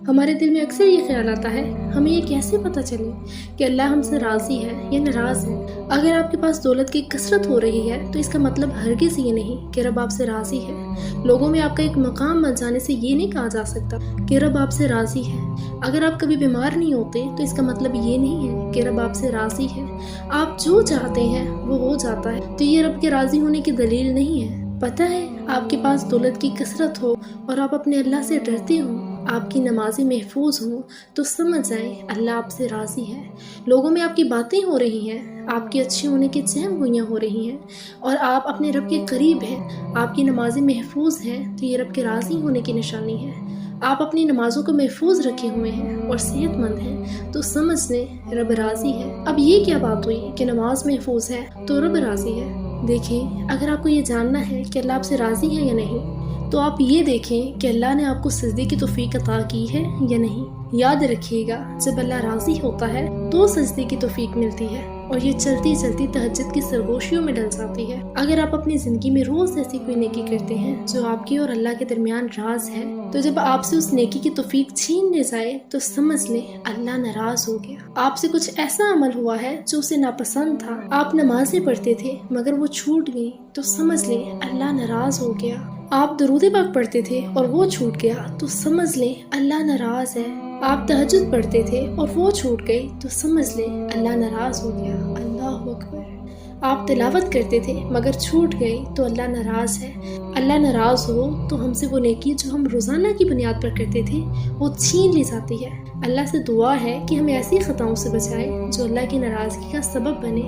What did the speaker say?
ہمارے دل میں اکثر یہ خیال آتا ہے، ہمیں یہ کیسے پتہ چلے کہ اللہ ہم سے راضی ہے یا ناراض ہے؟ اگر آپ کے پاس دولت کی کثرت ہو رہی ہے تو اس کا مطلب ہرگز یہ نہیں کہ رب آپ سے راضی ہے۔ لوگوں میں آپ کا ایک مقام بن جانے سے یہ نہیں کہا جا سکتا کہ رب آپ سے راضی ہے۔ اگر آپ کبھی بیمار نہیں ہوتے تو اس کا مطلب یہ نہیں ہے کہ رب آپ سے راضی ہے۔ آپ جو چاہتے ہیں وہ ہو جاتا ہے، تو یہ رب کے راضی ہونے کی دلیل نہیں ہے۔ پتہ ہے، آپ کے پاس دولت کی کثرت ہو اور آپ اپنے اللہ سے ڈرتے ہوں، آپ کی نمازیں محفوظ ہوں، تو سمجھ جائیں اللہ آپ سے راضی ہے۔ لوگوں میں آپ کی باتیں ہو رہی ہیں، آپ کے اچھے ہونے کی چہم گوئیاں ہو رہی ہیں، اور آپ اپنے رب کے قریب ہیں، آپ کی نمازیں محفوظ ہیں، تو یہ رب کے راضی ہونے کی نشانی ہے۔ آپ اپنی نمازوں کو محفوظ رکھے ہوئے ہیں اور صحت مند ہیں، تو سمجھ لیں رب راضی ہے۔ اب یہ کیا بات ہوئی کہ نماز محفوظ ہے تو رب راضی ہے؟ دیکھیں، اگر آپ کو یہ جاننا ہے کہ اللہ آپ سے راضی ہے یا نہیں، تو آپ یہ دیکھیں کہ اللہ نے آپ کو سجدے کی توفیق عطا کی ہے یا نہیں۔ یاد رکھیے گا، جب اللہ راضی ہوتا ہے تو سجدے کی توفیق ملتی ہے، اور یہ چلتی چلتی تہجد کی سرگوشیوں میں ڈل جاتی ہے۔ اگر آپ اپنی زندگی میں روز ایسی کوئی نیکی کرتے ہیں جو آپ کی اور اللہ کے درمیان راز ہے، تو جب آپ سے اس نیکی کی توفیق چھین لے جائے تو سمجھ لیں اللہ ناراض ہو گیا۔ آپ سے کچھ ایسا عمل ہوا ہے جو اسے ناپسند تھا، آپ نمازیں پڑھتے تھے مگر وہ چھوٹ گئی، تو سمجھ لیں اللہ ناراض ہو گیا۔ آپ درود پاک پڑھتے تھے اور وہ چھوٹ گیا، تو سمجھ لیں اللہ ناراض ہے۔ آپ تہجد پڑھتے تھے اور وہ چھوٹ گئی، تو سمجھ لیں اللہ ناراض ہو گیا۔ اللہ اکبر۔ آپ تلاوت کرتے تھے مگر چھوٹ گئی، تو اللہ ناراض ہے۔ اللہ ناراض ہو تو ہم سے وہ نیکی جو ہم روزانہ کی بنیاد پر کرتے تھے وہ چھین لی جاتی ہے۔ اللہ سے دعا ہے کہ ہمیں ایسی خطاؤں سے بچائے جو اللہ کی ناراضگی کا سبب بنے۔